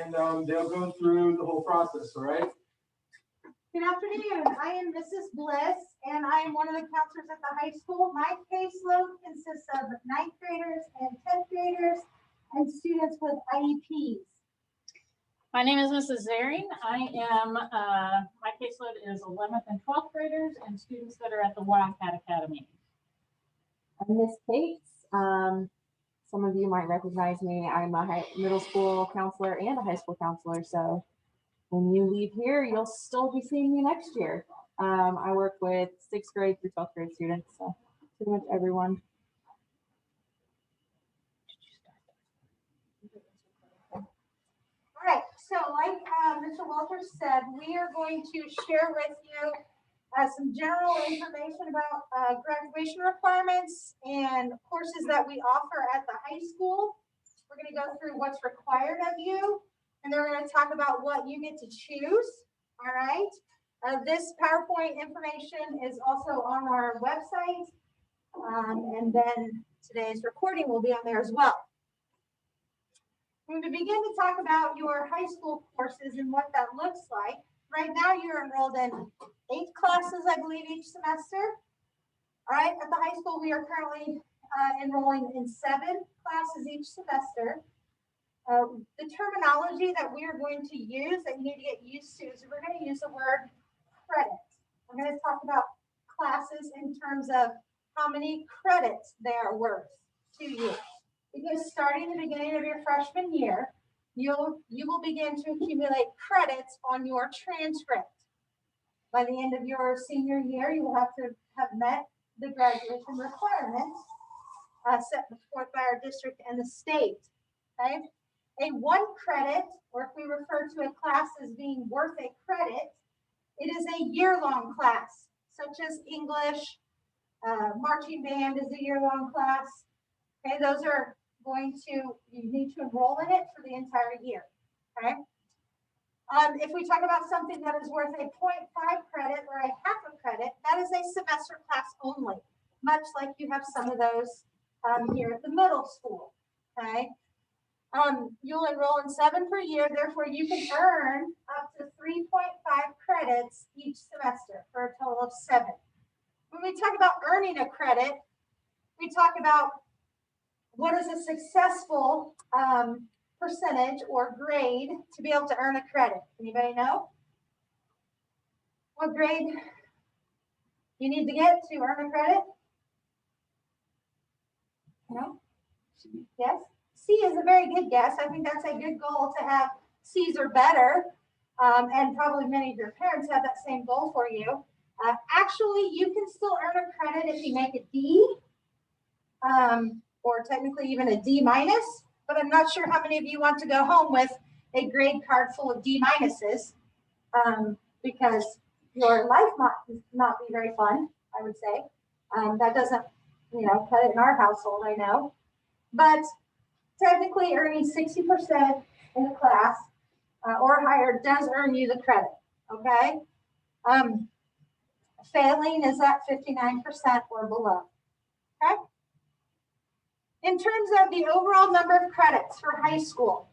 and they'll go through the whole process, all right? Good afternoon. I am Mrs. Bliss, and I am one of the counselors at the high school. My caseload consists of 9th graders and 10th graders and students with IEPs. My name is Mrs. Zaring. I am, my caseload is 11th and 12th graders and students that are at the Wildcat Academy. I'm Miss Cates. Some of you might recognize me. I'm a middle school counselor and a high school counselor. So when you leave here, you'll still be seeing me next year. I work with 6th grade through 12th grade students, so pretty much everyone. All right, so like Mr. Walters said, we are going to share with you some general information about graduation requirements and courses that we offer at the high school. We're going to go through what's required of you, and then we're going to talk about what you get to choose. All right. This PowerPoint information is also on our website, and then today's recording will be on there as well. We're going to begin to talk about your high school courses and what that looks like. Right now, you're enrolled in 8 classes, I believe, each semester. All right, at the high school, we are currently enrolling in 7 classes each semester. The terminology that we are going to use that you need to get used to is we're going to use the word credit. We're going to talk about classes in terms of how many credits they are worth to you. Because starting the beginning of your freshman year, you will begin to accumulate credits on your transcript. By the end of your senior year, you will have to have met the graduation requirements set forth by our district and the state. Okay? A 1 credit, or if we refer to a class as being worth a credit, it is a year-long class, such as English, marching band is a year-long class. Okay, those are you need to enroll in it for the entire year. Okay. If we talk about something that is worth a 0.5 credit or a half a credit, that is a semester class only, much like you have some of those here at the middle school. Okay. You'll enroll in 7 per year, therefore you can earn up to 3.5 credits each semester for a total of 7. When we talk about earning a credit, we talk about what is a successful percentage or grade to be able to earn a credit. Anybody know? What grade you need to get to earn a credit? No? Yes? C is a very good guess. I think that's a good goal to have C's or better. And probably many of your parents have that same goal for you. Actually, you can still earn a credit if you make a D. Or technically even a D minus, but I'm not sure how many of you want to go home with a grade card full of D minuses, because your life might not be very fun, I would say. That doesn't, cut it in our household, I know. But technically earning 60% in the class or higher does earn you the credit, okay? Failing is at 59% or below, okay? In terms of the overall number of credits for high school,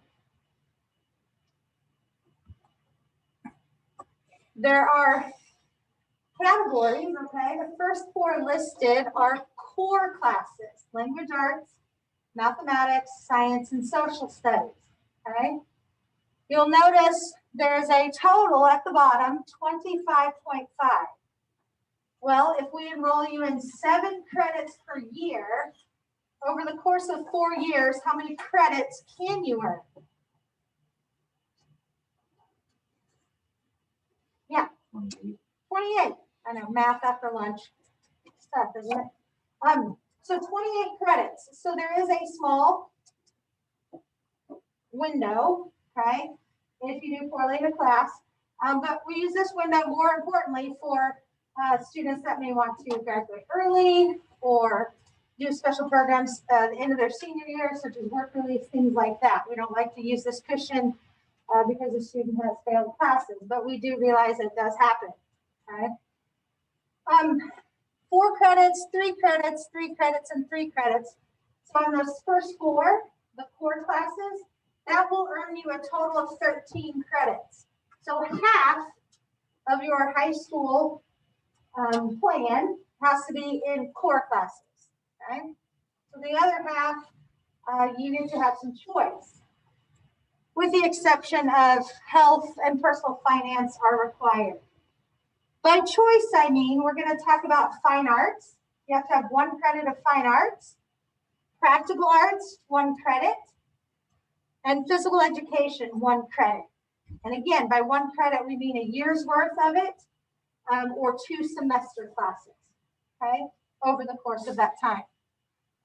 there are categories, okay? The first 4 listed are core classes: language arts, mathematics, science, and social studies, okay? You'll notice there's a total at the bottom, 25.5. Well, if we enroll you in 7 credits per year, over the course of 4 years, how many credits can you earn? Yeah, 28. I know, math after lunch stuff, isn't it? So 28 credits. So there is a small window, okay, if you do poorly in a class. But we use this window more importantly for students that may want to graduate early or do special programs at the end of their senior year, such as work release, things like that. We don't like to use this cushion because the student has failed classes, but we do realize it does happen. Okay. 4 credits, 3 credits, 3 credits, and 3 credits. So on those first 4, the core classes, that will earn you a total of 13 credits. So half of your high school plan has to be in core classes, okay? So the other half, you need to have some choice, with the exception of health and personal finance are required. By choice, I mean, we're going to talk about fine arts. You have to have 1 credit of fine arts, practical arts, 1 credit, and physical education, 1 credit. And again, by 1 credit, we mean a year's worth of it, or 2 semester classes, okay, over the course of that time.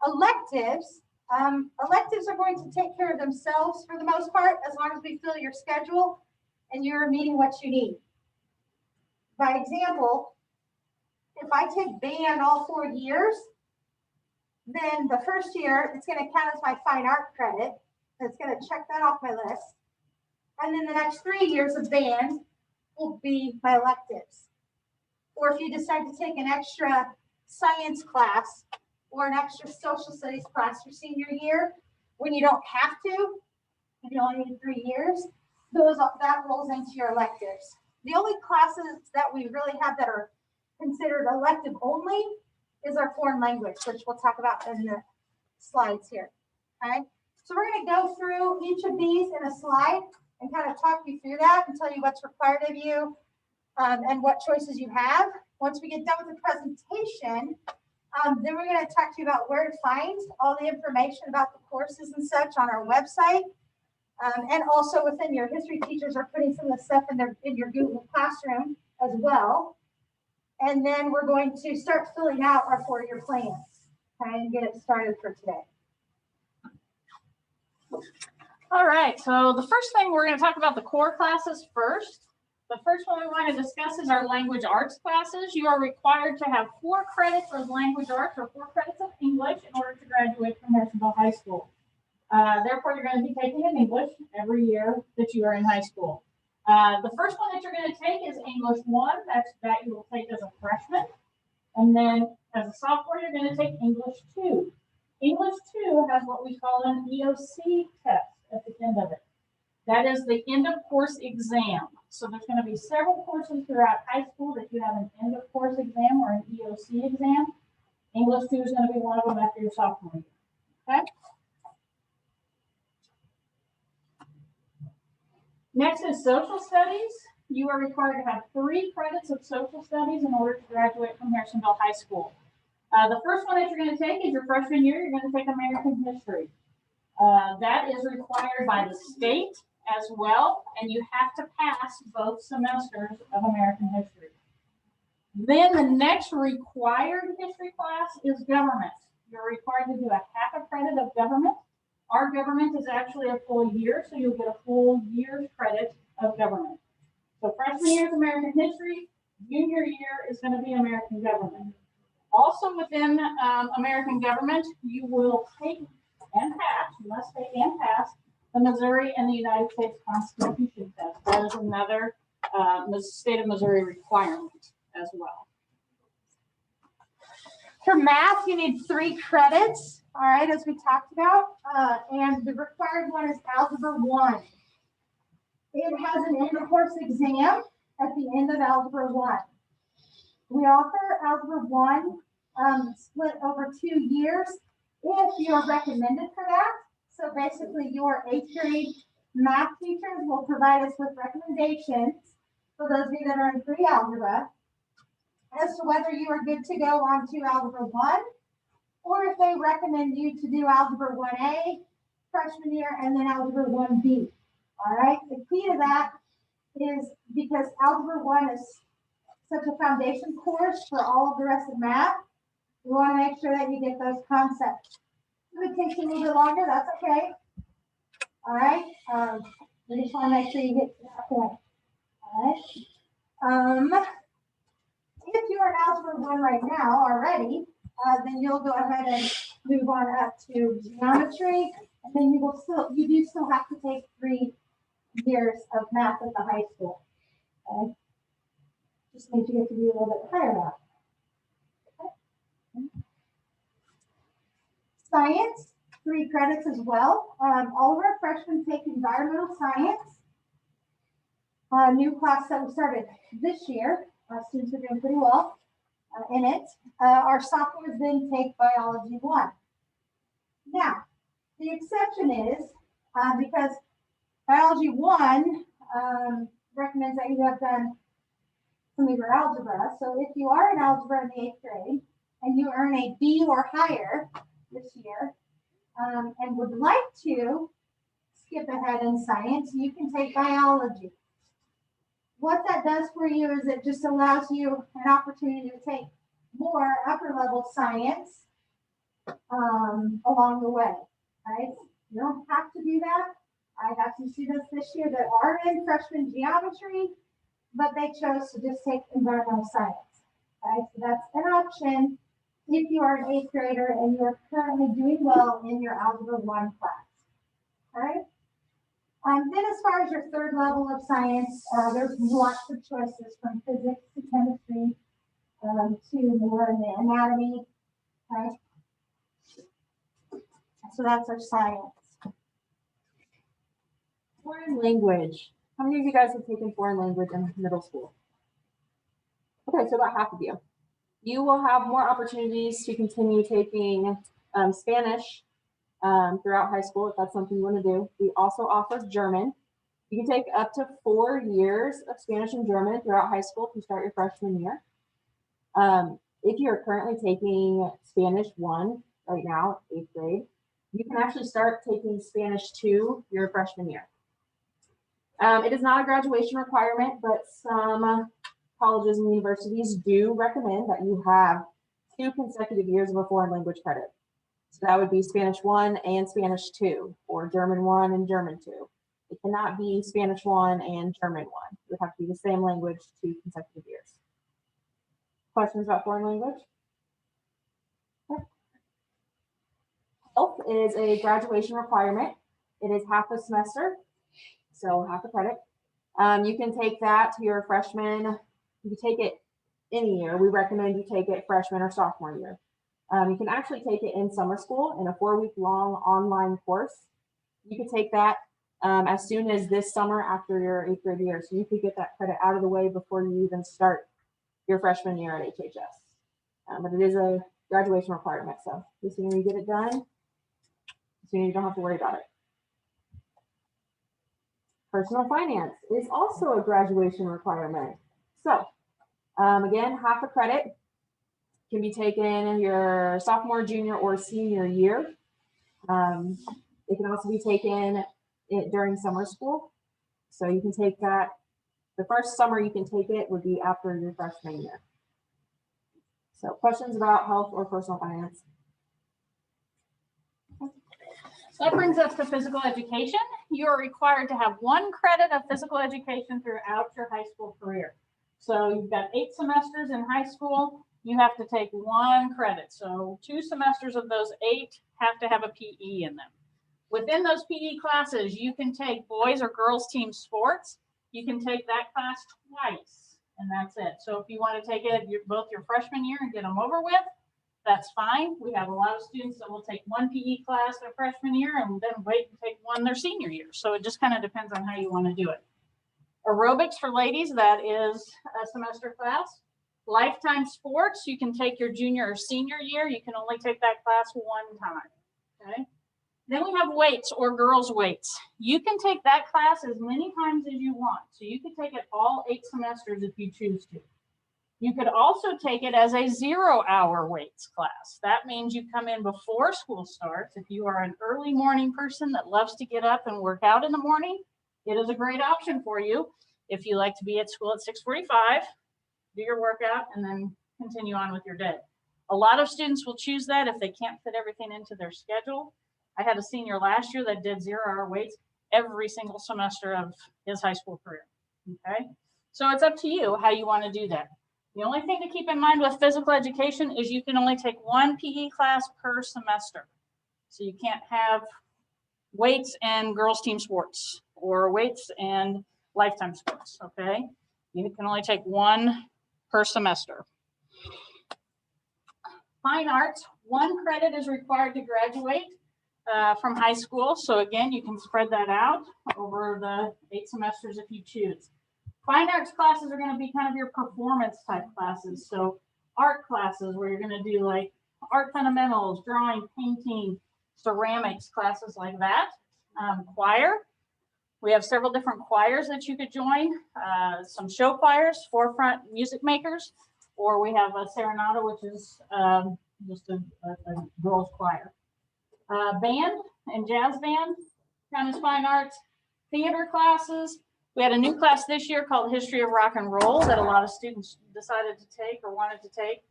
Electives are going to take care of themselves for the most part, as long as we fill your schedule and you're meeting what you need. By example, if I take band all 4 years, then the first year it's going to count as my fine art credit. It's going to check that off my list. And then the next 3 years of band will be my electives. Or if you decide to take an extra science class or an extra social studies class your senior year, when you don't have to, you only need 3 years, that rolls into your electives. The only classes that we really have that are considered elective only is our foreign language, which we'll talk about in the slides here. Okay, so we're going to go through each of these in a slide and kind of talk you through that and tell you what's required of you and what choices you have. Once we get done with the presentation, then we're going to talk to you about where to find all the information about the courses and such on our website. And also within your history teachers are putting some of the stuff in your Google Classroom as well. And then we're going to start filling out our 4-year plans, okay, and get it started for today. All right, so the first thing we're going to talk about the core classes first. The first one we want to discuss is our language arts classes. You are required to have 4 credits of language arts or 4 credits of English in order to graduate from Harrisonville High School. Therefore, you're going to be taking an English every year that you are in high school. The first one that you're going to take is English 1. That you will take as a freshman. And then as a sophomore, you're going to take English 2. English 2 has what we call an EOC test at the end of it. That is the end of course exam. So there's going to be several courses throughout high school that you have an end of course exam or an EOC exam. English 2 is going to be one of them after your sophomore year. Okay. Next is social studies. You are required to have 3 credits of social studies in order to graduate from Harrisonville High School. The first one that you're going to take is your freshman year. You're going to take American history. That is required by the state as well, and you have to pass both semesters of American history. Then the next required history class is government. You're required to do a half a credit of government. Our government is actually a full year, so you'll get a full year's credit of government. So freshman year is American history, junior year is going to be American government. Also within American government, you will take and pass, you must take and pass the Missouri and the United States Constitution test. That is another state of Missouri requirement as well. For math, you need 3 credits, all right, as we talked about. And the required one is Algebra 1. It has an end of course exam at the end of Algebra 1. We offer Algebra 1 split over 2 years if you're recommended for that. So basically your 8th grade math teachers will provide us with recommendations for those of you that are in pre-algebra as to whether you are good to go on to Algebra 1, or if they recommend you to do Algebra 1A freshman year and then Algebra 1B. All right, the key to that is because Algebra 1 is such a foundation course for all of the rest of math, we want to make sure that you get those concepts. If it takes a little bit longer, that's okay. All right, we just want to make sure you get to that point. All right. If you're in Algebra 1 right now already, then you'll go ahead and move on up to geometry, and then you do still have to take 3 years of math at the high school. Okay, just means you get to be a little bit higher now. Okay. Science, 3 credits as well. All of our freshmen take environmental science, a new class that we started this year. Students are doing pretty well in it. Our sophomores then take biology 1. Now, the exception is because biology 1 recommends that you have done some of your algebra. So if you are in algebra in the 8th grade and you earn a B or higher this year and would like to skip ahead in science, you can take biology. What that does for you is it just allows you an opportunity to take more upper level science along the way, right? You don't have to do that. I have some students this year that are in freshman geometry, but they chose to just take environmental science, right? So that's an option if you are an 8th grader and you are currently doing well in your Algebra 1 class, all right? Then as far as your 3rd level of science, there's lots of choices from physics to chemistry to more in the anatomy, right? So that's our science. Foreign language. How many of you guys have taken foreign language in middle school? Okay, so about half of you. You will have more opportunities to continue taking Spanish throughout high school if that's something you want to do. We also offer German. You can take up to 4 years of Spanish and German throughout high school if you start your freshman year. If you're currently taking Spanish 1 right now, 8th grade, you can actually start taking Spanish 2 your freshman year. It is not a graduation requirement, but some colleges and universities do recommend that you have 2 consecutive years of a foreign language credit. So that would be Spanish 1 and Spanish 2, or German 1 and German 2. It cannot be Spanish 1 and German 1. It would have to be the same language 2 consecutive years. Questions about foreign language? Okay. Health is a graduation requirement. It is half a semester, so half a credit. You can take that to your freshman. You can take it any year. We recommend you take it freshman or sophomore year. You can actually take it in summer school in a 4-week-long online course. You could take that as soon as this summer after your 8th grade year. So you could get that credit out of the way before you even start your freshman year at HHS. But it is a graduation requirement. So the sooner you get it done, the sooner you don't have to worry about it. Personal finance is also a graduation requirement. So again, half a credit can be taken your sophomore, junior, or senior year. It can also be taken during summer school. So you can take that. The first summer you can take it would be after your freshman year. So questions about health or personal finance? So that brings us to physical education. You are required to have 1 credit of physical education throughout your high school career. So you've got 8 semesters in high school. You have to take 1 credit. So 2 semesters of those 8 have to have a PE in them. Within those PE classes, you can take boys or girls team sports. You can take that class twice, and that's it. So if you want to take it both your freshman year and get them over with, that's fine. We have a lot of students that will take 1 PE class their freshman year and then wait and take 1 their senior year. So it just kind of depends on how you want to do it. Aerobics for ladies, that is a semester class. Lifetime sports, you can take your junior or senior year. You can only take that class 1 time, okay? Then we have weights or girls' weights. You can take that class as many times as you want. So you could take it all 8 semesters if you choose to. You could also take it as a 0-hour weights class. That means you come in before school starts. If you are an early morning person that loves to get up and work out in the morning, it is a great option for you. If you like to be at school at 6:45, do your workout, and then continue on with your day. A lot of students will choose that if they can't fit everything into their schedule. I had a senior last year that did 0-hour weights every single semester of his high school career, okay? So it's up to you how you want to do that. The only thing to keep in mind with physical education is you can only take 1 PE class per semester. So you can't have weights and girls team sports or weights and lifetime sports, okay? You can only take 1 per semester. Fine arts, 1 credit is required to graduate. from high school. So again, you can spread that out over the 8 semesters if you choose. Fine arts classes are going to be kind of your performance type classes. So art classes where you're going to do like art fundamentals, drawing, painting, ceramics, classes like that. Choir. We have several different choirs that you could join. Some show choirs, forefront music makers, or we have a serenata, which is just a girls choir. Band and jazz band, kind of fine arts, theater classes. We had a new class this year called History of Rock and Roll that a lot of students decided to take or wanted to take.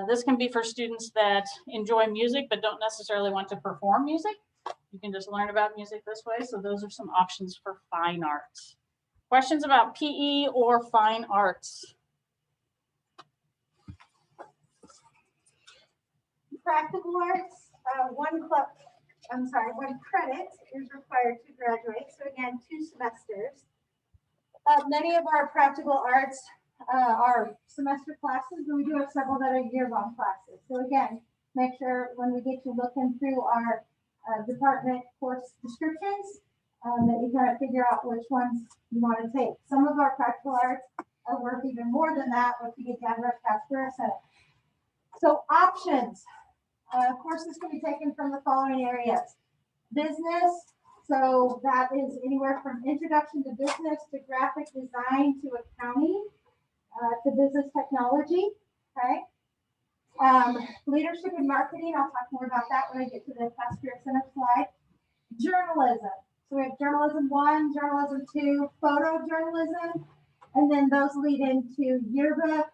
This can be for students that enjoy music but don't necessarily want to perform music. You can just learn about music this way. So those are some options for fine arts. Questions about PE or fine arts? Practical arts, one credit is required to graduate. So again, 2 semesters. Many of our practical arts are semester classes, but we do have several that are year-long classes. So again, make sure when we get you looking through our department course descriptions, that you kind of figure out which ones you want to take. Some of our practical arts are worth even more than that once you get down to our Casper Center. So options. Courses can be taken from the following areas. Business, so that is anywhere from introduction to business to graphic design to accounting to business technology, okay? Leadership and marketing, I'll talk more about that when I get to the Casper Center slide. Journalism, so we have journalism 1, journalism 2, photojournalism, and then those lead into yearbook,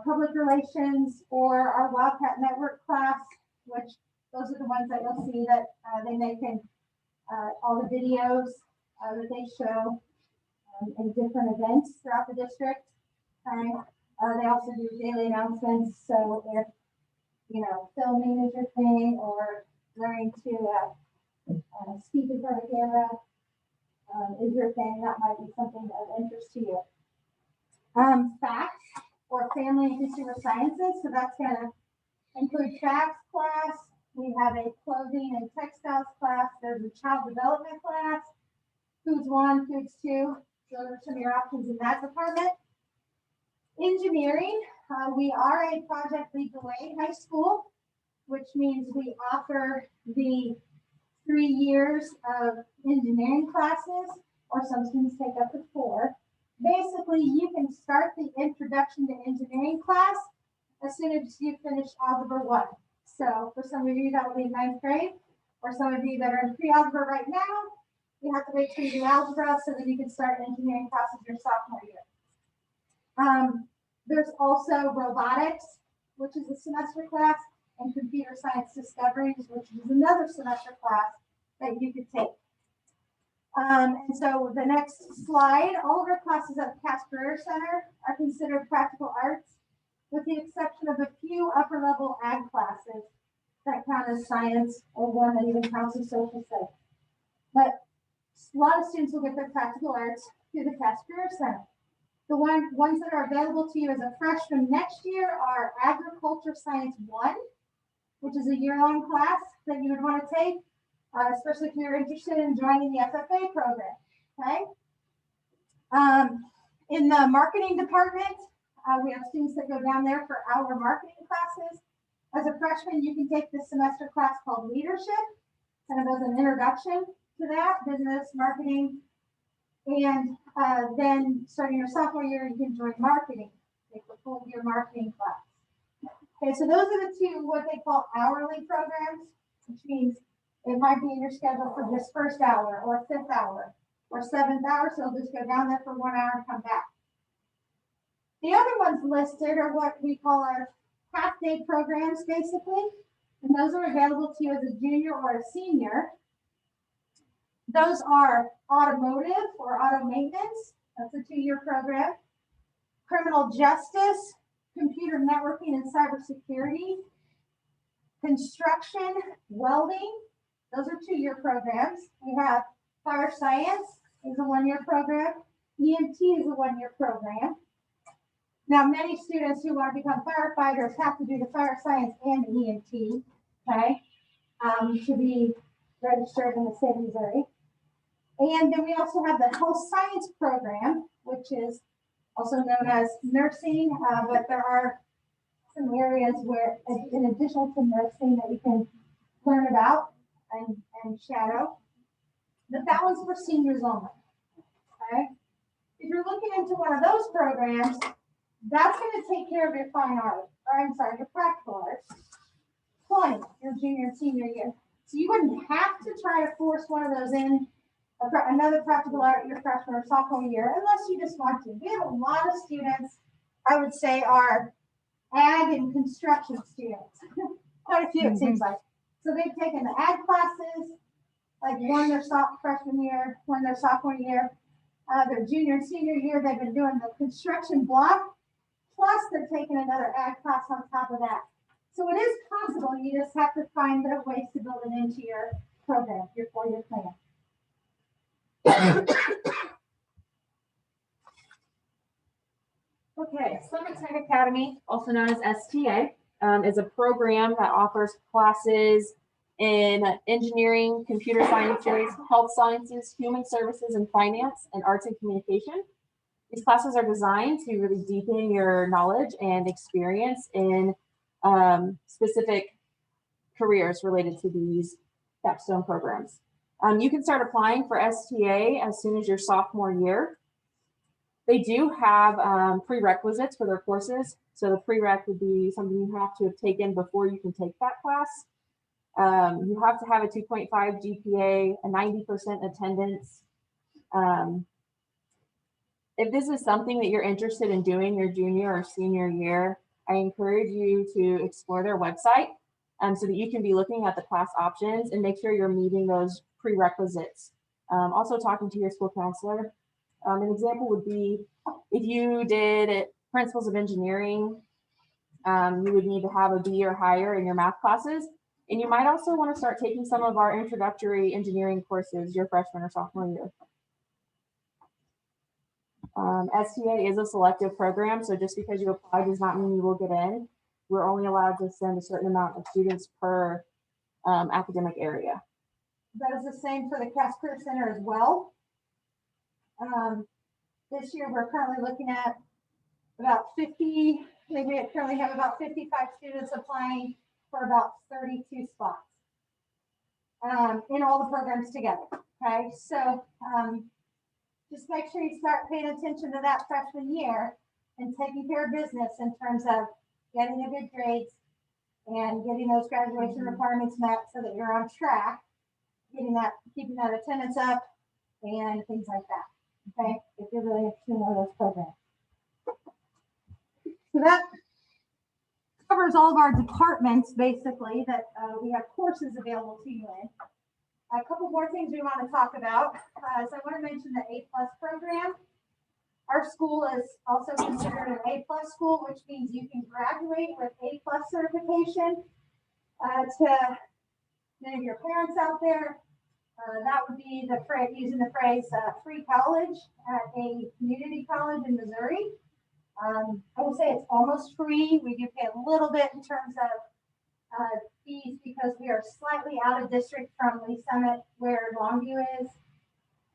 public relations, or our Wildcat Network class, which those are the ones that you'll see that they make in all the videos that they show in different events throughout the district. Okay. They also do daily announcements. So if, filming is your thing or learning to speak in front of the camera is your thing, that might be something of interest to you. Facts or family and consumer sciences. So that's going to include facts class. We have a clothing and textiles class. There's a child development class. Foods 1, foods 2. Those are some of your options in that department. Engineering. We are a project legal aid high school, which means we offer the 3 years of engineering classes, or some students take up to 4. Basically, you can start the introduction to engineering class as soon as you finish Algebra 1. So for some of you, that will be 9th grade, or some of you that are in pre-algebra right now, you have to wait till you do algebra so that you can start engineering classes your sophomore year. There's also robotics, which is a semester class, and computer science discoveries, which is another semester class that you could take. And so the next slide, all of our classes at the Casper Center are considered practical arts, with the exception of a few upper level ag classes that count as science, or one that even counts as social studies. But a lot of students will get their practical arts through the Casper Center. The ones that are available to you as a freshman next year are Agriculture Science 1, which is a year-long class that you would want to take, especially if you're interested in joining the FFA program, okay? In the marketing department, we have students that go down there for our marketing classes. As a freshman, you can take this semester class called Leadership, kind of as an introduction to that, business, marketing. And then starting your sophomore year, you can join marketing, take the full year marketing class. Okay, so those are the 2 what they call hourly programs, which means it might be in your schedule for this 1st hour or 5th hour or 7th hour. So they'll just go down there for 1 hour and come back. The other ones listed are what we call our half-day programs, basically. And those are available to you as a junior or a senior. Those are automotive or auto maintenance. That's a 2-year program. Criminal justice, computer networking and cybersecurity. Construction, welding. Those are 2-year programs. We have fire science is a 1-year program. EMT is a 1-year program. Now, many students who want to become firefighters have to do the fire science and EMT, okay? to be registered in the state of Missouri. And then we also have the health science program, which is also known as nursing, but there are some areas where, in addition to nursing, that you can learn about and shadow. But that one's for seniors only. Okay. If you're looking into one of those programs, that's going to take care of your fine art, or I'm sorry, your practical arts, plus your junior and senior year. So you wouldn't have to try to force one of those in, another practical art your freshman or sophomore year, unless you just want to. We have a lot of students, I would say, are ag and construction students. Quite a few, it seems like. So they've taken the ag classes, like one their freshman year, one their sophomore year. Their junior and senior year, they've been doing the construction block, plus they're taking another ag class on top of that. So it is possible, you just have to find the ways to build it into your program, your 4-year plan. Okay, Summit Tech Academy, also known as STA, is a program that offers classes in engineering, computer sciences, health sciences, human services and finance, and arts and communication. These classes are designed to really deepen your knowledge and experience in specific careers related to these capstone programs. You can start applying for STA as soon as your sophomore year. They do have prerequisites for their courses. So the prereq would be something you have to have taken before you can take that class. You have to have a 2.5 GPA, a 90% attendance. If this is something that you're interested in doing your junior or senior year, I encourage you to explore their website so that you can be looking at the class options and make sure you're meeting those prerequisites. Also talking to your school counselor. An example would be if you did principles of engineering, you would need to have a B or higher in your math classes. And you might also want to start taking some of our introductory engineering courses your freshman or sophomore year. STA is a selective program, so just because you apply does not mean you will get in. We're only allowed to send a certain amount of students per academic area. That is the same for the Cass Career Center as well. This year we're currently looking at about 50, maybe we currently have about 55 students applying for about 32 spots in all the programs together. Okay, so just make sure you start paying attention to that freshman year and taking care of business in terms of getting the good grades and getting those graduation requirements met so that you're on track, keeping that attendance up and things like that. Okay, if you're really interested in one of those programs. So that covers all of our departments, basically, that we have courses available to you in. A couple more things we want to talk about. So I want to mention the A+ program. Our school is also considered an A+ school, which means you can graduate with A+ certification. To many of your parents out there, that would be the phrase, using the phrase free college at a community college in Missouri. I would say it's almost free. We do pay a little bit in terms of fees because we are slightly out of district from Lee Summit where Longview is.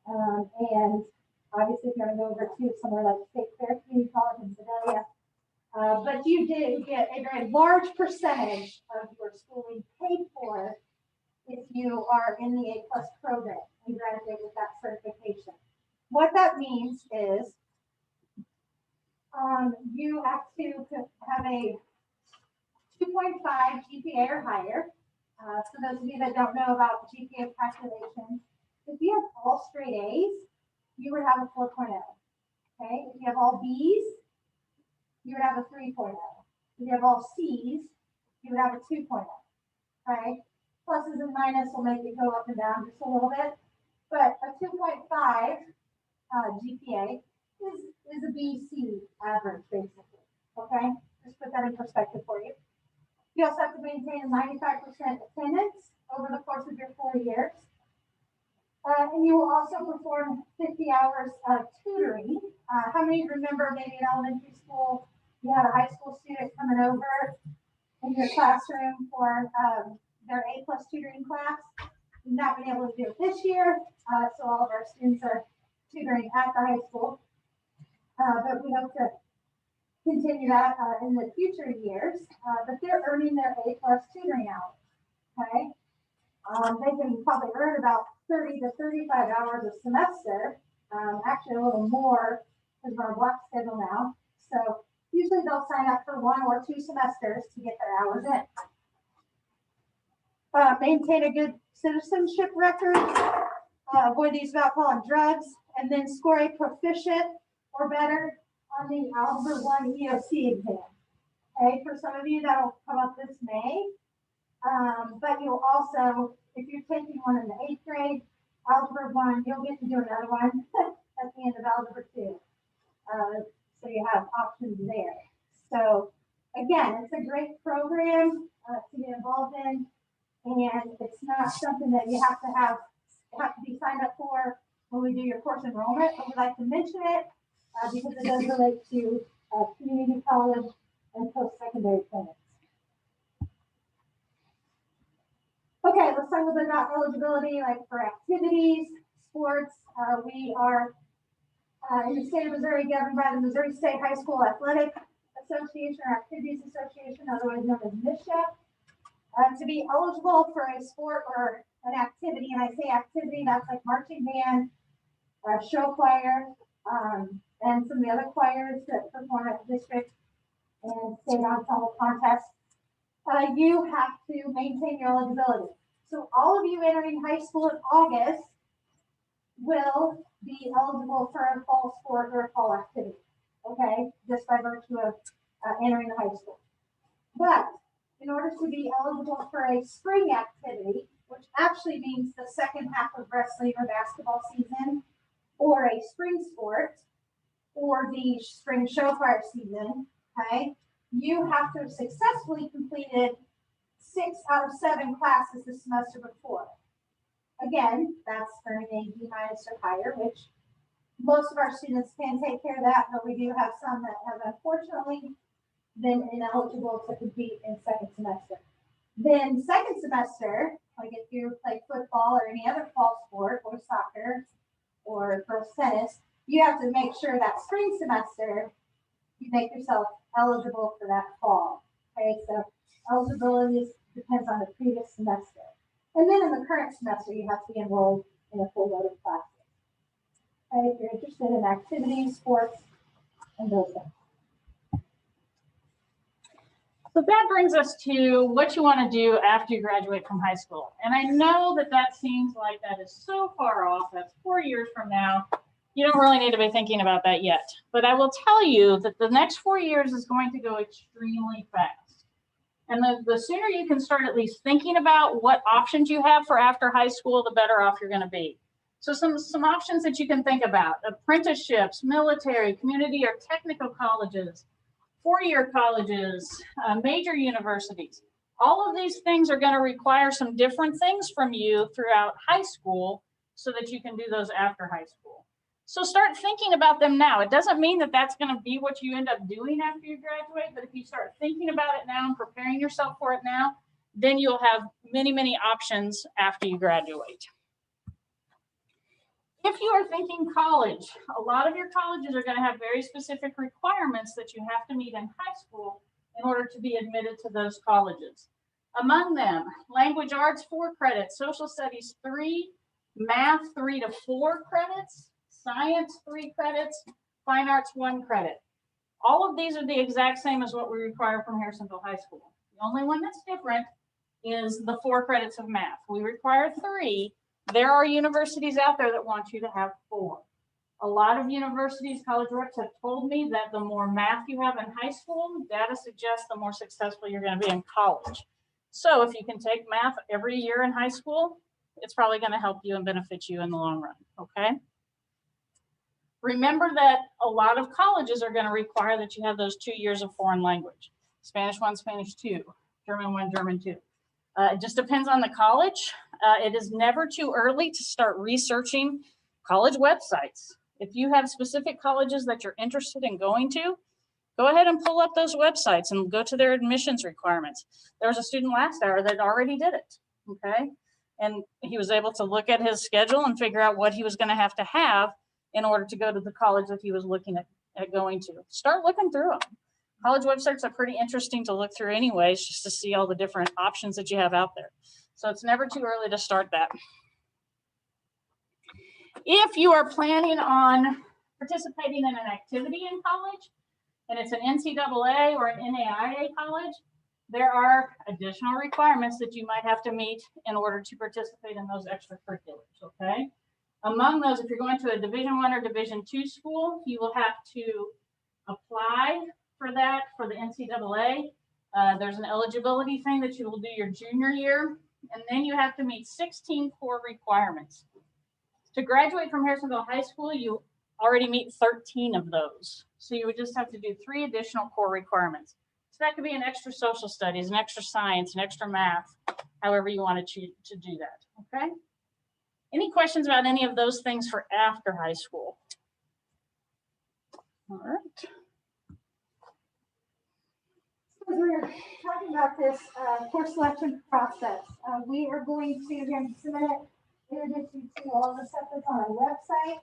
And obviously if you're going to go over to somewhere like State Fair Community College in Sedalia. But you do get a very large percentage of your schooling paid for if you are in the A+ program and graduate with that certification. What that means is you have to have a 2.5 GPA or higher. For those of you that don't know about GPA calculations, if you have all straight A's, you would have a 4.0. Okay, if you have all B's, you would have a 3.0. If you have all C's, you would have a 2.0. Okay, pluses and minuses will make it go up and down just a little bit, but a 2.5 GPA is a BC average, basically. Okay, just put that in perspective for you. You also have to maintain a 95% attendance over the course of your 4 years. And you will also perform 50 hours of tutoring. How many remember maybe in elementary school, you had a high school student coming over in your classroom for their A+ tutoring class. We've not been able to do it this year, so all of our students are tutoring at the high school. But we hope to continue that in the future years. But they're earning their A+ tutoring hours. Okay, they can probably earn about 30 to 35 hours a semester. Actually, a little more because we're on block schedule now. So usually they'll sign up for 1 or 2 semesters to get their hours in. Maintain a good citizenship record, avoid the use of alcohol and drugs, and then score a proficient or better on the Algebra 1 EOC exam. Okay, for some of you that'll come up this May, but you'll also, if you're taking one in the 8th grade, Algebra 1, you'll get to do another one at the end of Algebra 2. So you have options there. So again, it's a great program to get involved in, and it's not something that you have to be signed up for when we do your course enrollment, but we like to mention it because it does relate to community college and post-secondary clinics. Okay, let's talk a little bit about eligibility, like for activities, sports. We are in the state of Missouri governed by the Missouri State High School Athletic Association or Activities Association, otherwise known as MISHA. To be eligible for a sport or an activity, and I say activity, that's like marching band, show choir, and some of the other choirs that perform at the district and state ensemble contests, you have to maintain your eligibility. So all of you entering high school in August will be eligible for a fall sport or a fall activity, okay, just by virtue of entering the high school. But in order to be eligible for a spring activity, which actually means the second half of wrestling or basketball season, or a spring sport, or the spring show choir season, okay, you have to have successfully completed 6 out of 7 classes the semester before. Again, that's earning a D- or higher, which most of our students can take care of that, but we do have some that have unfortunately been ineligible to compete in second semester. Then second semester, like if you play football or any other fall sport or soccer or girls tennis, you have to make sure that spring semester you make yourself eligible for that fall. Okay, so eligibility depends on the previous semester. And then in the current semester, you have to be enrolled in a full load of classes. Okay, if you're interested in activities, sports, and those things. So that brings us to what you want to do after you graduate from high school. And I know that that seems like that is so far off. That's 4 years from now. You don't really need to be thinking about that yet. But I will tell you that the next 4 years is going to go extremely fast. And the sooner you can start at least thinking about what options you have for after high school, the better off you're going to be. So some options that you can think about: apprenticeships, military, community or technical colleges, 4-year colleges, major universities. All of these things are going to require some different things from you throughout high school so that you can do those after high school. So start thinking about them now. It doesn't mean that that's going to be what you end up doing after you graduate, but if you start thinking about it now and preparing yourself for it now, then you'll have many, many options after you graduate. If you are thinking college, a lot of your colleges are going to have very specific requirements that you have to meet in high school in order to be admitted to those colleges. Among them, language arts 4 credits, social studies 3, math 3 to 4 credits, science 3 credits, fine arts 1 credit. All of these are the exact same as what we require from Harrisonville High School. The only one that's different is the 4 credits of math. We require 3. There are universities out there that want you to have 4. A lot of universities, college reps have told me that the more math you have in high school, data suggests the more successful you're going to be in college. So if you can take math every year in high school, it's probably going to help you and benefit you in the long run, okay? Remember that a lot of colleges are going to require that you have those 2 years of foreign language. Spanish 1, Spanish 2, German 1, German 2. It just depends on the college. It is never too early to start researching college websites. If you have specific colleges that you're interested in going to, Go ahead and pull up those websites and go to their admissions requirements. There was a student last hour that already did it, okay? And he was able to look at his schedule and figure out what he was going to have in order to go to the college that he was looking at going to. Start looking through them. College websites are pretty interesting to look through anyways, just to see all the different options that you have out there. So it's never too early to start that. If you are planning on participating in an activity in college, and it's an NCAA or an NAIA college, there are additional requirements that you might have to meet in order to participate in those extracurriculars, okay? Among those, if you're going to a Division I or Division II school, you will have to apply for that for the NCAA. There's an eligibility thing that you will do your junior year, and then you have to meet 16 core requirements. To graduate from Harrisonville High School, you already meet 13 of those. So you would just have to do 3 additional core requirements. So that could be an extra social studies, an extra science, an extra math, however you want to choose to do that, okay? Any questions about any of those things for after high school? All right. As we're talking about this course selection process, we are going to again submit it, introduce you to all the stuff that's on our website,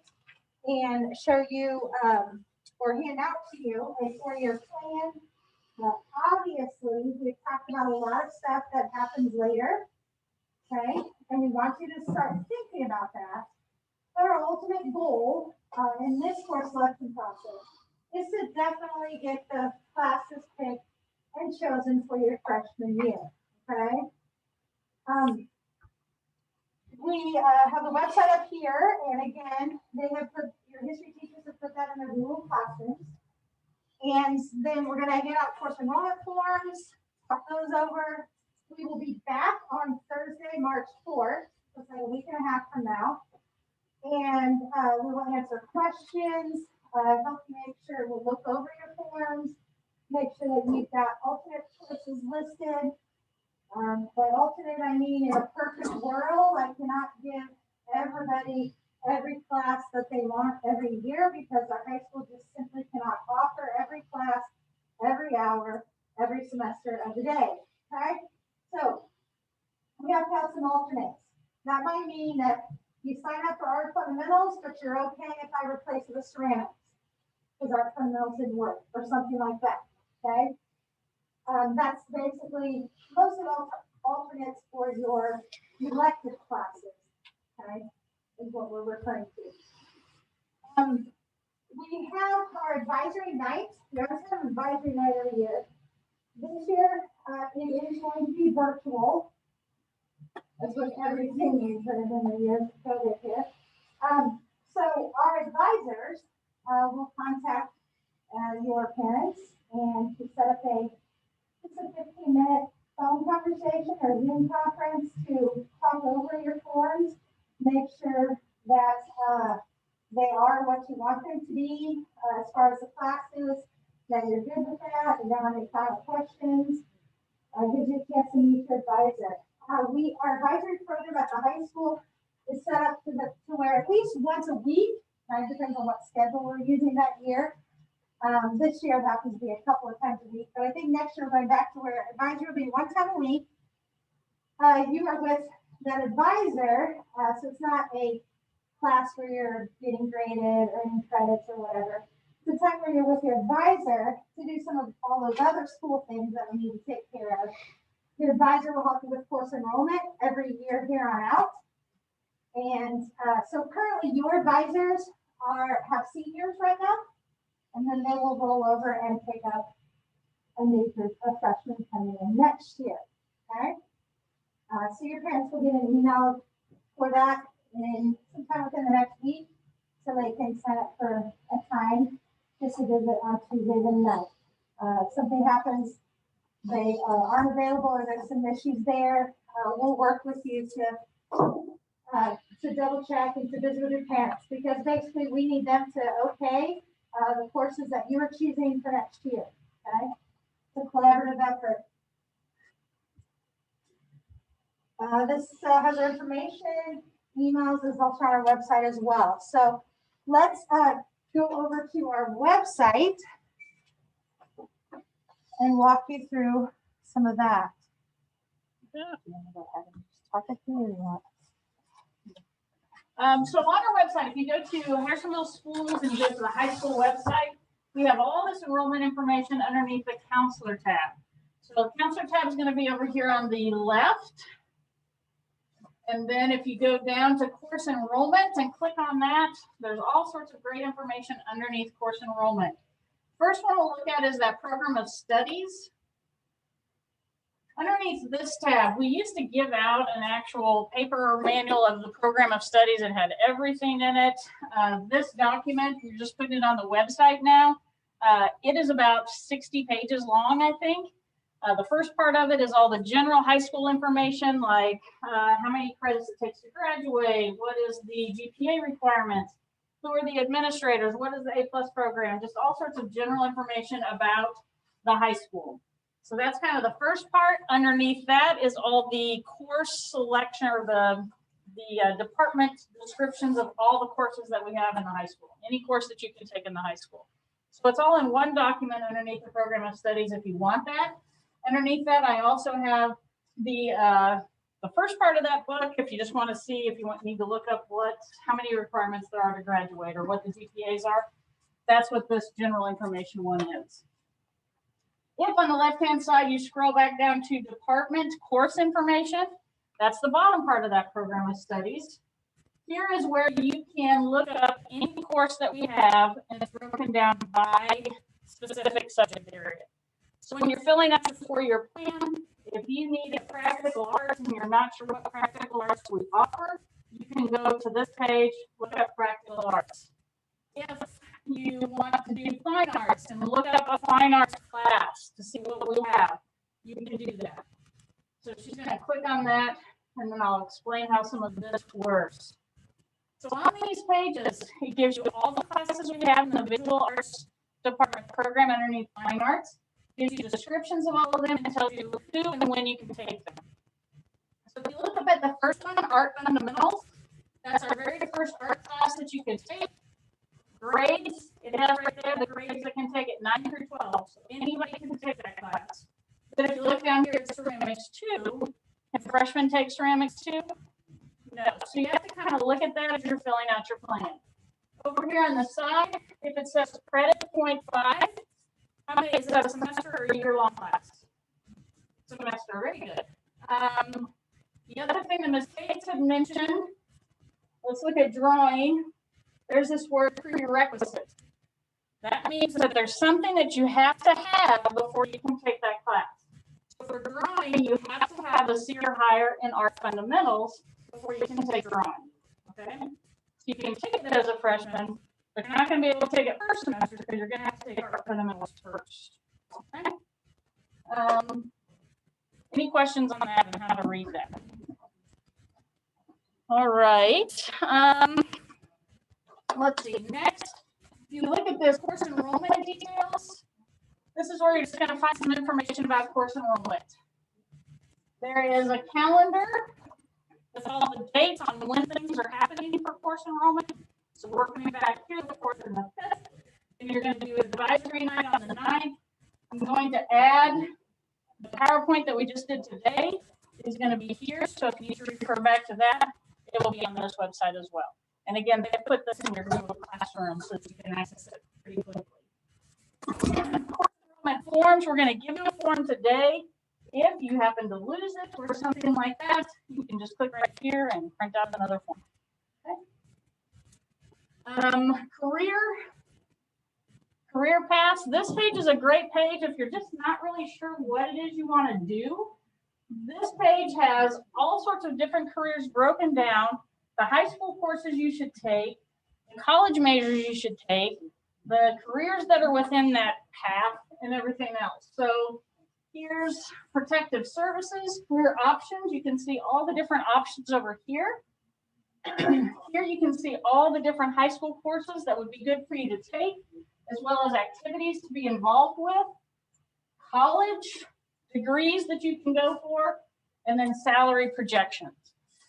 and show you or hand out to you a 4-year plan. Obviously, we've talked about a lot of stuff that happens later, okay? And we want you to start thinking about that. But our ultimate goal in this course selection process is to definitely get the classes picked and chosen for your freshman year, okay? We have a website up here, and again, they have put, your history teachers have put that in their Google Classrooms. And then we're gonna hand out course enrollment forms, talk those over. We will be back on Thursday, March 4th, so it's like a week and a half from now. And we will answer questions, help you make sure we'll look over your forms, make sure that you've got alternate courses listed. By alternate, I mean in a perfect world, I cannot give everybody every class that they want every year because our high school just simply cannot offer every class, every hour, every semester of the day, okay? So we have to have some alternates. That might mean that you sign up for art fundamentals, but you're okay if I replace it with ceramics because art fundamentals didn't work or something like that, okay? That's basically most of the alternates for your elective classes, okay, is what we're referring to. We have our advisory night. We always have an advisory night every year. This year, it is going to be virtual. That's what everything is that has been the years of COVID here. So our advisors will contact your parents and to set up it's a 15-minute phone conversation or Zoom conference to talk over your forms, make sure that they are what you want them to be as far as the classes, that you're good with that, you don't have any final questions. Gives you a chance to meet your advisor. Our advisory program at the high school is set up to where at least once a week, it depends on what schedule we're using that year. This year it happens to be a couple of times a week, but I think next year we're going back to where advisory will be one time a week. You are with that advisor, so it's not a class where you're getting graded, earning credits or whatever. It's a time where you're with your advisor to do some of all those other school things that we need to take care of. Your advisor will help you with course enrollment every year here on out. And so currently your advisors have seniors right now. And then they will roll over and pick up a new group of freshmen coming in next year, okay? So your parents will get an email for that in sometime within the next week, so they can sign up for a time just to visit on Tuesday the 9th. If something happens, they aren't available or there's some issues there, we'll work with you to double check and to visit with your parents, because basically we need them to okay the courses that you are choosing for next year, okay? It's a collaborative effort. This has our information, emails, is also on our website as well. So let's go over to our website. and walk you through some of that. So on our website, if you go to Harrisonville Schools and you go to the high school website, we have all this enrollment information underneath the counselor tab. So the counselor tab is going to be over here on the left. And then if you go down to course enrollment and click on that, there's all sorts of great information underneath course enrollment. First one we'll look at is that program of studies. Underneath this tab, we used to give out an actual paper manual of the program of studies. It had everything in it. This document, you're just putting it on the website now. It is about 60 pages long, I think. The first part of it is all the general high school information, like how many credits it takes to graduate, what is the GPA requirements, who are the administrators, what is the A+ program, just all sorts of general information about the high school. So that's kind of the first part. Underneath that is all the course selection or the department descriptions of all the courses that we have in the high school, any course that you can take in the high school. So it's all in one document underneath the program of studies if you want that. Underneath that, I also have the first part of that book if you just want to see, if you need to look up how many requirements there are to graduate or what the GPAs are. That's what this general information one is. If on the left-hand side, you scroll back down to department course information, that's the bottom part of that program of studies. Here is where you can look up any course that we have, and it's broken down by specific subject area. So when you're filling out your 4-year plan, if you need a practical arts and you're not sure what practical arts we offer, you can go to this page, look up practical arts. If you want to do fine arts and look up a fine arts class to see what we have, you can do that. So she's going to click on that, and then I'll explain how some of this works. So on these pages, it gives you all the classes we have in the visual arts department program underneath fine arts. It gives you descriptions of all of them and tells you who and when you can take them. So if you look up at the first one, Art Fundamentals, that's our very first art class that you can take. Grades, it has right there the grades that can take it 9 through 12. So anybody can take that class. But if you look down here at ceramics 2, can freshmen take ceramics 2? No. So you have to kind of look at that as you're filling out your plan. Over here on the side, if it says credit 0.5, how many is that, a semester or a year-long class? Semester, very good. The other thing that Ms. Gates had mentioned, let's look at drawing. There's this word prerequisite. That means that there's something that you have to have before you can take that class. So for drawing, you have to have a C or higher in art fundamentals before you can take drawing. Okay? So you can take it as a freshman, but you're not going to be able to take it first semester because you're going to have to take art fundamentals first. Okay? Any questions on that and how to read that? All right. Let's see. Next, if you look at this course enrollment details, this is where you're just going to find some information about course enrollment. There is a calendar with all the dates on when things are happening for course enrollment. So we're coming back here, the 4th and the 5th, and you're going to do advisory night on the 9th. I'm going to add the PowerPoint that we just did today is going to be here. So if you need to refer back to that, it will be on this website as well. And again, they put this in your Google Classroom so that you can access it pretty quickly. Course enrollment forms, we're going to give you a form today. If you happen to lose it or something like that, you can just click right here and print out another form. Okay. Career paths. This page is a great page if you're just not really sure what it is you want to do. This page has all sorts of different careers broken down, the high school courses you should take, the college majors you should take, the careers that are within that path, and everything else. So here's protective services, career options. You can see all the different options over here. Here you can see all the different high school courses that would be good for you to take, as well as activities to be involved with, college degrees that you can go for, and then salary projections.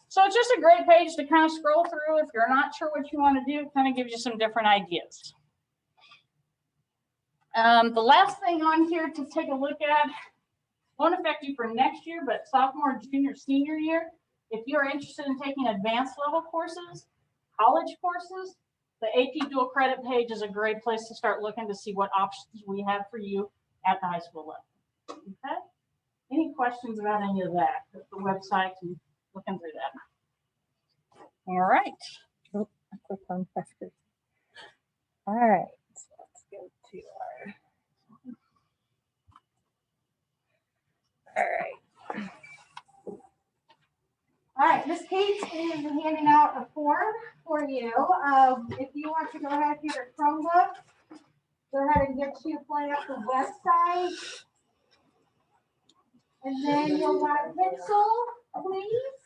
So it's just a great page to kind of scroll through. If you're not sure what you want to do, it kind of gives you some different ideas. The last thing on here to take a look at won't affect you for next year, but sophomore, junior, senior year, if you're interested in taking advanced level courses, college courses, the AP dual credit page is a great place to start looking to see what options we have for you at the high school level. Okay? Any questions about any of that? The website and looking through that. All right. Oh, I clicked on questions. All right. So let's go to our. All right. All right, Miss Kate is handing out a form for you. If you want to go ahead and get your Chromebook, go ahead and get you pulling up the website. And then you'll want a pencil, please.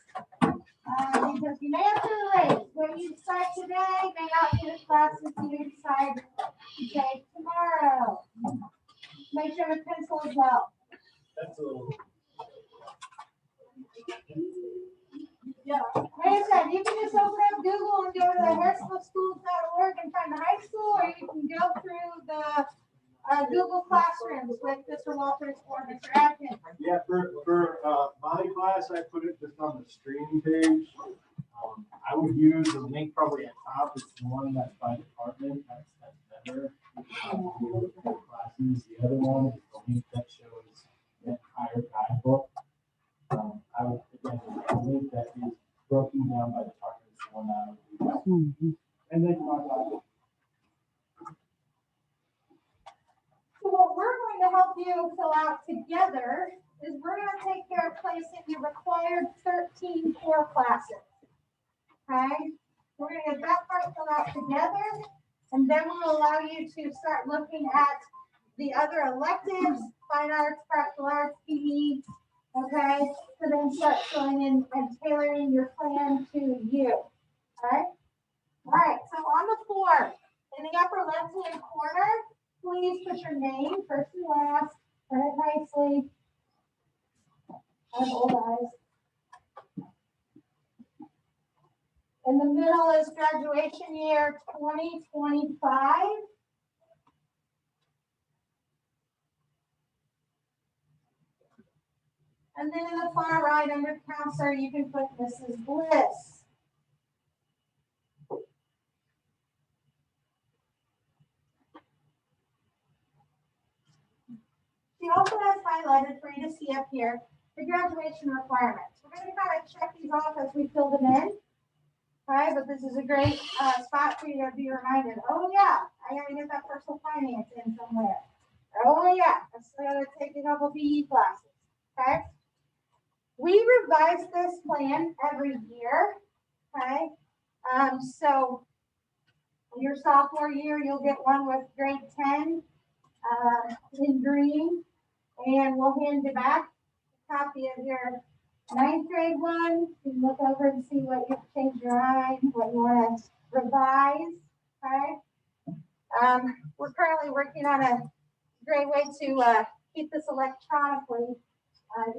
Because you may have to erase. What you decide today may not be the classes you decide to take tomorrow. Make sure the pencil is out. That's a little. Yeah. Like I said, you can just open up Google and go to the hairskillschools.org and find the high school, or you can go through the Google Classrooms with Mr. Walters or Mr. Atkins. Yeah, for my class, I put it just on the stream page. I would use the link probably at top. It's the one that's by department. That's better. Classes. The other one is the link that shows the entire guidebook. I would again the link that is broken down by department is the one that I would use. And then So what we're going to help you fill out together is we're going to take care of placing your required 13 core classes. Okay? We're going to get that part filled out together, and then we'll allow you to start looking at the other electives, fine arts, practical arts, PE, okay? So then start filling in and tailoring your plan to you. Okay? All right, so on the form, in the upper left-hand corner, please put your name, first and last, turn it nicely. I have old eyes. In the middle is graduation year 2025. And then in the far right under counselor, you can put Mrs. Bliss. She also has highlighted for you to see up here the graduation requirements. We're going to kind of check these off as we fill them in. Okay, but this is a great spot for you to be reminded. Oh yeah, I gotta get that personal finance in somewhere. Oh yeah, I still gotta take a couple PE classes. Okay. We revise this plan every year. Okay. So your sophomore year, you'll get one with grade 10 in green. And we'll hand you back a copy of your 9th grade one. You can look over and see what you've changed your mind, what you want to revise. Okay. We're currently working on a great way to keep this electronically.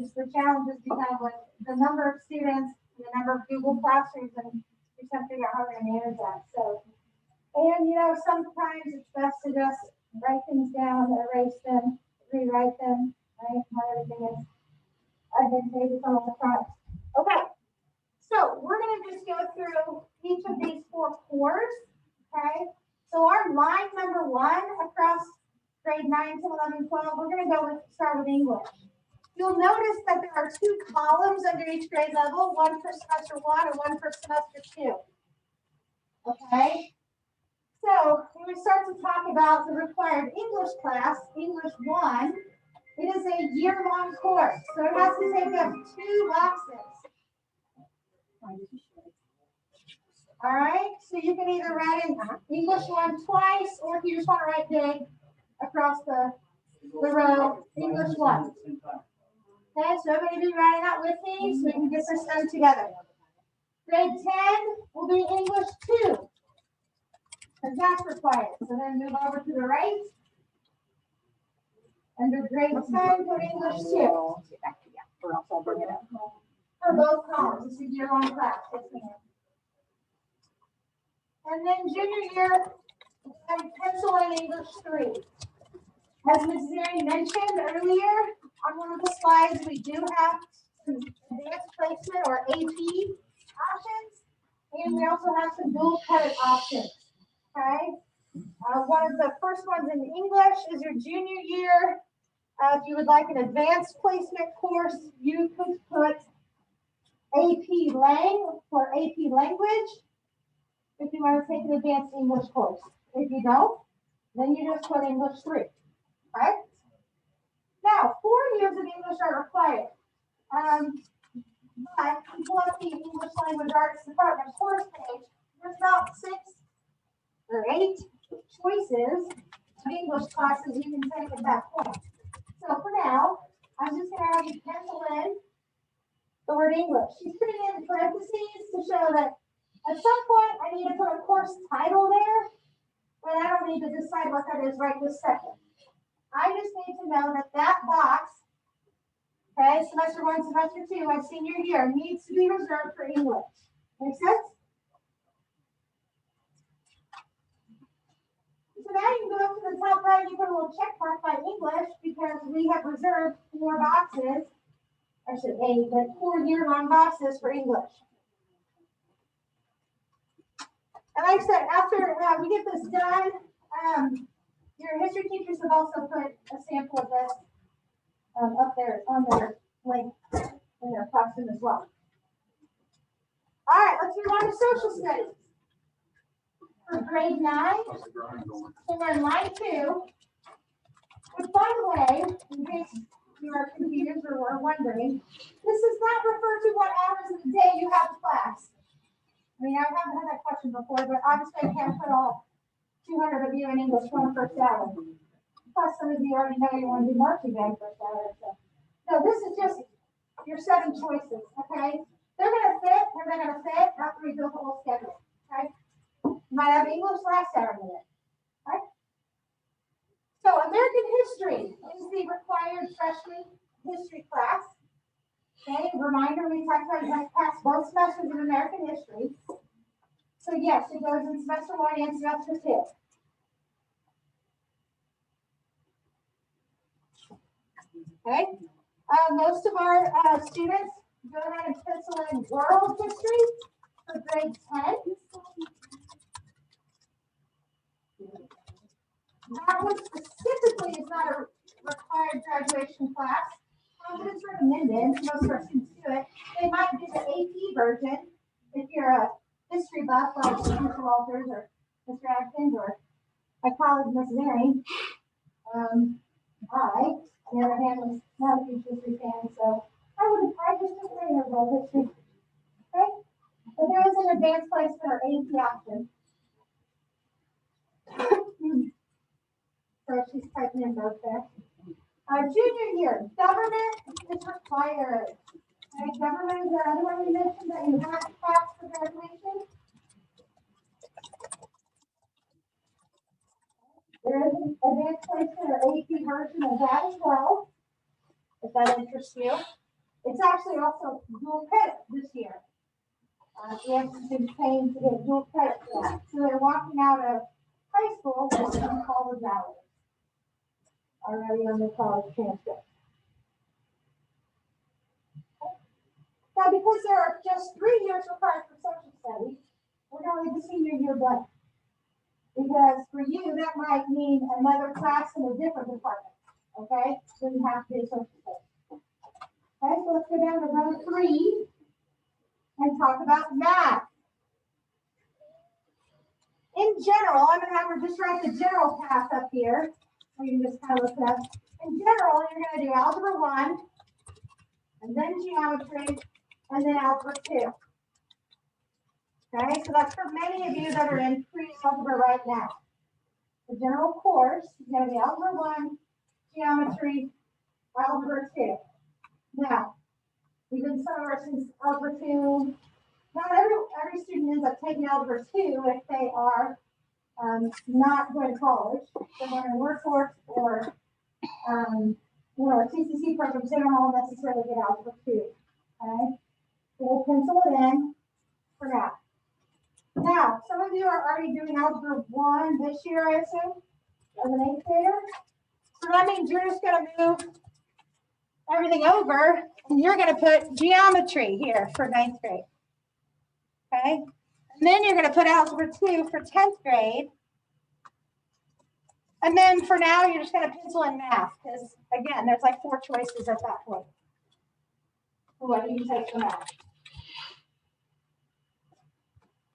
Just the challenges become with the number of students, the number of Google Classrooms, and we have to figure out how we're going to manage that. So, and you know, sometimes it's best to just write things down, erase them, rewrite them, right? Not everything is advantageous on the front. Okay, so we're going to just go through each of these 4 cores. Okay, so our line number 1 across grade 9 to 11, 12, we're going to go with start with English. You'll notice that there are 2 columns under each grade level, one for semester 1 and one for semester 2. Okay. So when we start to talk about the required English class, English 1, it is a year-long course. So it has to take up 2 boxes. All right, so you can either write in English 1 twice, or if you just want to write big across the row, English 1. Okay, so everybody be writing out with me so we can get this done together. Grade 10 will be English 2. And that's required. So then move over to the right. Under grade 10, put English 2. For both columns. It's a year-long class. And then junior year, and pencil in English 3. As Ms. Zeri mentioned earlier, on one of the slides, we do have some advanced placement or AP options, and we also have some dual credit options, okay? One of the first ones in English is your junior year. If you would like an advanced placement course, you could put AP Lang for AP Language if you want to take an advanced English course. If you don't, then you just put English 3, right? Now, 4 years of English are required. But if you pull up the English Language Arts Department course page, there's about 6 or 8 choices of English classes you can take at that point. So for now, I'm just going to have you pencil in the word English. She's putting in parentheses to show that at some point I need to put a course title there, but I don't need to decide what that is right this second. I just need to know that that box, okay, semester 1, semester 2, my senior year, needs to be reserved for English. Make sense? So now you can go up to the top right, you put a little check mark by English because we have reserved 4 boxes, I should 8, but 4 year-long boxes for English. And like I said, after we get this done, your history teachers have also put a sample of this up there on their link in their classroom as well. All right, let's move on to social studies. For grade 9, so we're in line 2. Which, by the way, in case you are confused or were wondering, this does not refer to what hours of the day you have class. I mean, I haven't had that question before, but obviously I can't put all 200 of you in English one first hour. Plus, some of you already know you want to do marching band first hour. So, no, this is just your 7 choices, okay? They're going to fit, and they're going to fit after we build the whole schedule, okay? You might have English last hour minute, right? So, American history is the required freshman history class. Okay, reminder, we talked about you have to pass both semesters of American history. So yes, it goes in semester 1 and semester 2. Okay, most of our students go ahead and pencil in world history for grade 10. That one specifically is not a required graduation class. But it's recommended. Most of our students do it. They might do the AP version if you're a history buff like Mr. Walters or Mr. Atkins or my colleague Ms. Mary. On the other hand, was not a huge history fan, so I just took regular world history. Okay? But there is an advanced placement or AP option. So she's typing in both there. Junior year, government is required. Okay, government is the other one we mentioned that you have to pass for graduation. There is an advanced placement or AP version of that as well, if that interests you. It's actually also dual credit this year. We have some students paying to get dual credit for that. So they're walking out of high school with some college hours already on their college transcript. Now, because there are just 3 years required for social studies, we're going to leave the senior year blank. Because for you, that might mean another class in a different department. Okay? So you have to do social studies. Okay, so let's go down to row 3 and talk about math. In general, I'm going to have her just write the general path up here. So you can just kind of look it up. In general, you're going to do algebra 1, and then geometry, and then algebra 2. Okay, so that's for many of you that are in pre-algebra right now. The general course is going to be algebra 1, geometry, algebra 2. Now, even some of our students, algebra 2, not every student ends up taking algebra 2 if they are not going to college. They're going to workforce or CCC programs. They don't all necessarily get algebra 2. Okay, so we'll pencil it in for now. Now, some of you are already doing algebra 1 this year, I assume, as an 8th grader. So that means you're just gonna move everything over and you're gonna put geometry here for 9th grade. Okay? And then you're gonna put algebra 2 for 10th grade. And then for now, you're just gonna pencil in math, because again, there's like 4 choices at that point. For what you can take for math.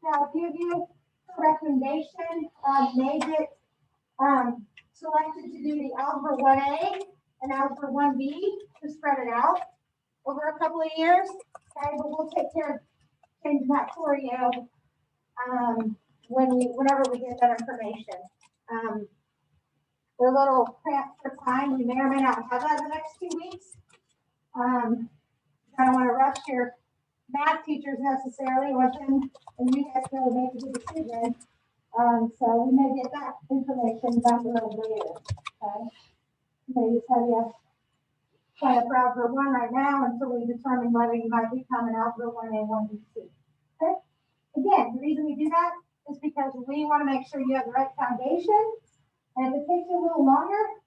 Now, a few of you, for recommendation, may get selected to do the algebra 1A and algebra 1B to spread it out over a couple of years. Okay, but we'll take care of changing that for you whenever we get that information. We're a little cramped for time. We may or may not have that in the next 2 weeks. I don't want to rush your math teachers necessarily with them, and you guys can make a good decision. So we may get that information back a little later. Okay. Maybe tell you sign up for algebra 1 right now until we determine whether you might become an algebra 1A, 1B, okay? Again, the reason we do that is because we want to make sure you have the right foundation. And if it takes you a little longer,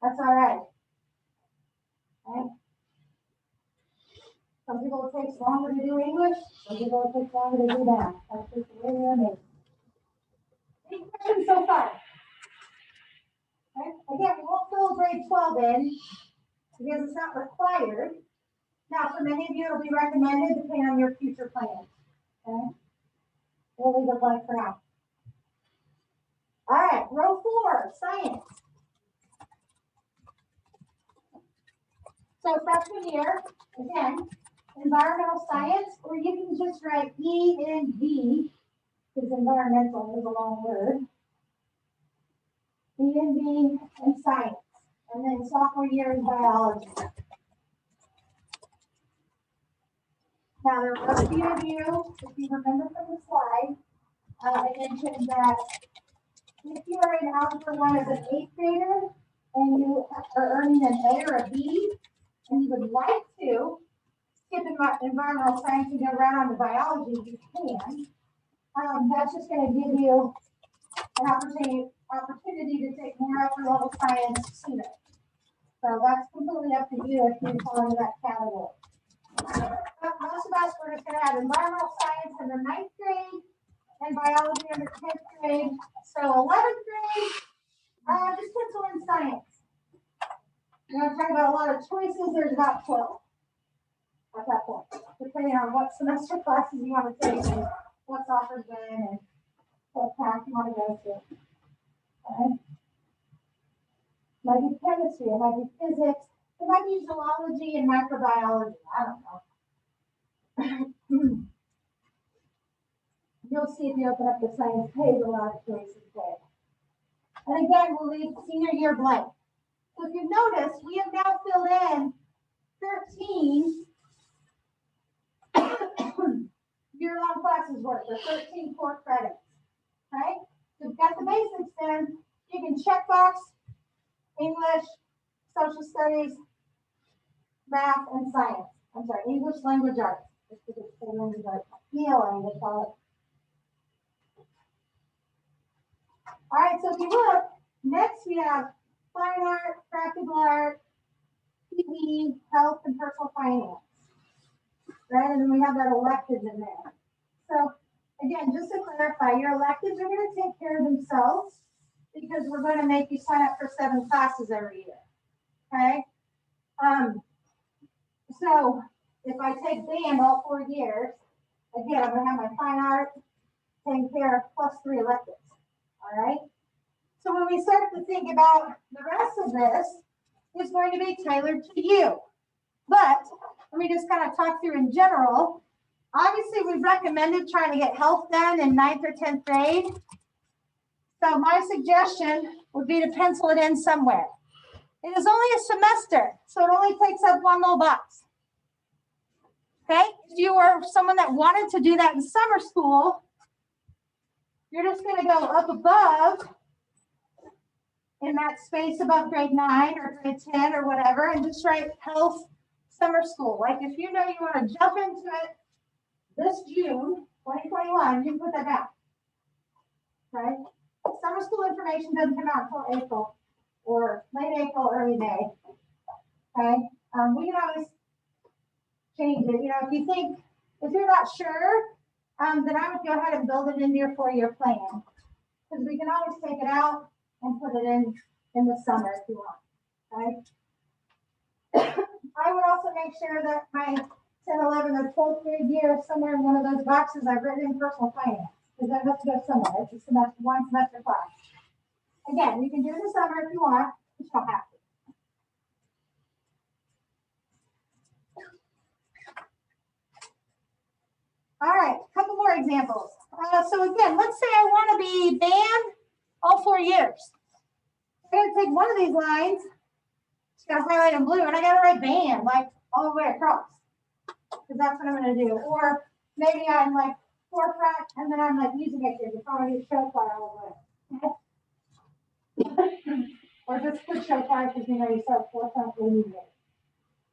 that's all right. Okay? Some people it takes longer to do English, some people it takes longer to do math. That's just the way we are made. Any questions so far? Okay. Again, we won't fill grade 12 in because it's not required. Now, for many of you, it'll be recommended depending on your future plans. Okay. We'll leave it blank for now. All right, row 4, science. So freshman year, again, environmental science, or you can just write E&V, because environmental is a long word. E&V and science. And then sophomore year in biology. Now, there were a few of you, if you remember from the slide, I mentioned that if you are in algebra 1 as an 8th grader and you are earning an A or a B, and you would like to skip environmental science and go right on to biology, you can. That's just going to give you an opportunity to take more upper level science sooner. So that's completely up to you if you fall into that category. But most of us, we're just going to have environmental science in the 9th grade and biology in the 10th grade. So 11th grade, just pencil in science. You're going to talk about a lot of choices. There's about 12 at that point, depending on what semester classes you want to take and what's offered then and what path you want to go to. Okay. Might be chemistry, it might be physics, it might be zoology and microbiology. I don't know. You'll see if you open up the science page, a lot of choices there. And again, we'll leave senior year blank. So if you notice, we have now filled in 13 year-long classes worth, or 13 core credits. Okay? So we've got the basics then. You can check box English, social studies, math, and science. I'm sorry, English language arts. Just because it's language arts. ELA, they call it. All right, so if you look, next we have fine art, practical art, PE, health, and personal finance. Right, and then we have that electives in there. So again, just to clarify, your electives are going to take care of themselves because we're going to make you sign up for 7 classes every year. Okay. So if I take band all 4 years, again, I'm going to have my fine art taken care of plus 3 electives. All right. So when we start to think about the rest of this, it's going to be tailored to you. But let me just kind of talk through in general. Obviously, we've recommended trying to get health done in 9th or 10th grade. So my suggestion would be to pencil it in somewhere. It is only a semester, so it only takes up 1 little box. Okay? If you were someone that wanted to do that in summer school, you're just going to go up above in that space above grade 9 or grade 10 or whatever, and just write health summer school. Like if you know you want to jump into it this June 2021, you can put that down. Right? Summer school information doesn't come out until April. or late April, early May. Okay, we can always change it. You know, if you think, if you're not sure, then I would go ahead and build it into your 4-year plan. Because we can always take it out and put it in the summer if you want, okay? I would also make sure that my 10, 11, or 12th grade year is somewhere in one of those boxes I've written in personal finance. Because that has to go somewhere. It's a semester, one semester class. Again, you can do it in the summer if you want, but you don't have to. All right, a couple more examples. So again, let's say I want to be band all 4 years. I'm going to take one of these lines, it's got to highlight in blue, and I got to write band like all the way across. Because that's what I'm going to do. Or maybe I'm like forefront, and then I'm like music major. If I want to do show choir all the way. Okay? Or just put show choir because you know you start forefront or music.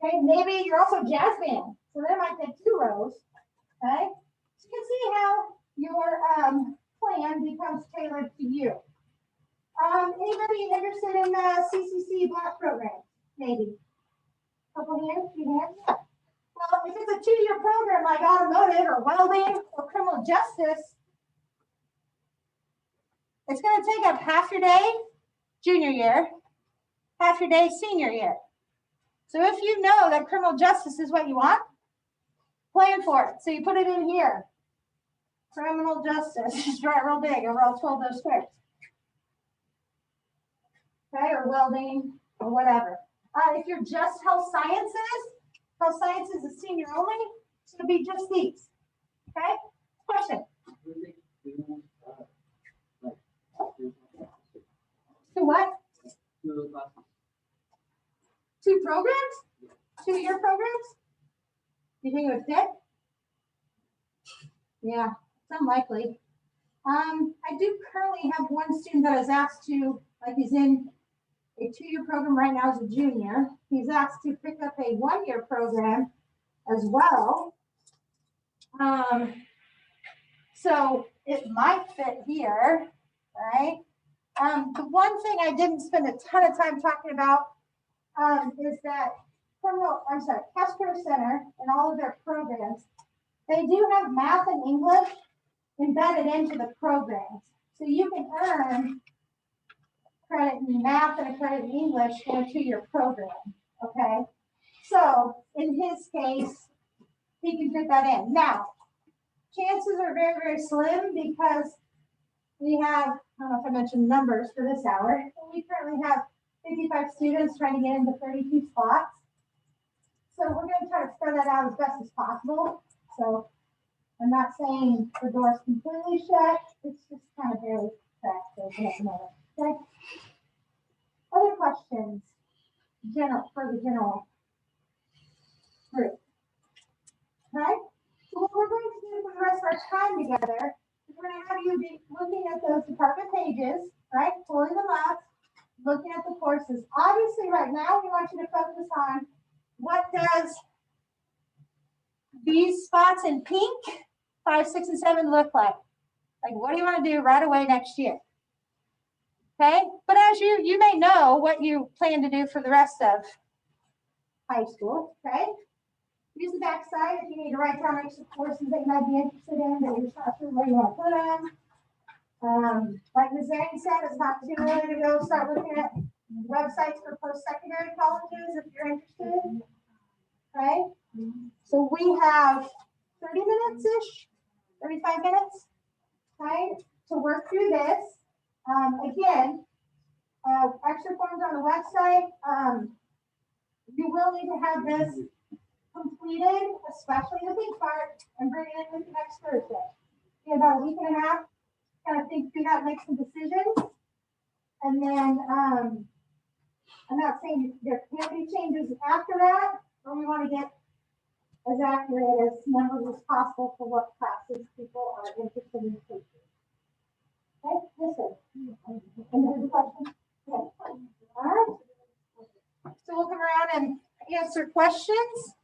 Okay, maybe you're also jazz band. So then I might take 2 rows. Okay, so you can see how your plan becomes tailored to you. Anybody interested in CCC block program? Maybe. Couple hands, few hands. Well, if it's a 2-year program like automotive or welding or criminal justice, it's going to take up half your day junior year, half your day senior year. So if you know that criminal justice is what you want, plan for it. So you put it in here. Criminal justice, just draw it real big over all 12 of those squares. Okay, or welding, or whatever. If you're just health sciences is senior only, it's going to be just these. Okay, question? To what? 2 programs? 2-year programs? You think it would fit? Yeah, it's unlikely. I do currently have one student that is asked to, like he's in a 2-year program right now as a junior. He's asked to pick up a 1-year program as well. So it might fit here, right? The one thing I didn't spend a ton of time talking about is that Cass Care Center and all of their programs, they do have math and English embedded into the programs. So you can earn credit in math and a credit in English in a 2-year program, okay? So in his case, he can fit that in. Now, chances are very, very slim because we have, I don't know if I mentioned numbers for this hour, but we currently have 55 students trying to get into 32 spots. So we're going to try to spread that out as best as possible. So I'm not saying the door's completely shut, it's just kind of barely cracked at the moment. Okay? Other questions? For the general group. Okay? So what we're going to do for the rest of our time together is we're going to have you be looking at those department pages, right? Pulling them up, looking at the courses. Obviously, right now, we want you to focus on what does these spots in pink, 5, 6, and 7 look like? Like, what do you want to do right away next year? Okay, but as you may know what you plan to do for the rest of high school, okay? Use the back side if you need to write down extra courses that you might be interested in, that you're just not sure where you want to put them. Like Ms. Zane said, it's not too early to go start looking at websites for post-secondary colleges if you're interested. Okay, so we have 30 minutes-ish, 35 minutes, okay, to work through this. Again, extra forms on the website. You will need to have this completed, especially the big part, and bring it in next Thursday. In about a week and a half, kind of think through that, make some decisions. And then I'm not saying there can be changes after that, but we want to get as accurate as numbers as possible for what classes people are interested in taking. Okay, listen. Any other questions? Okay. All right. So we'll come around and answer questions.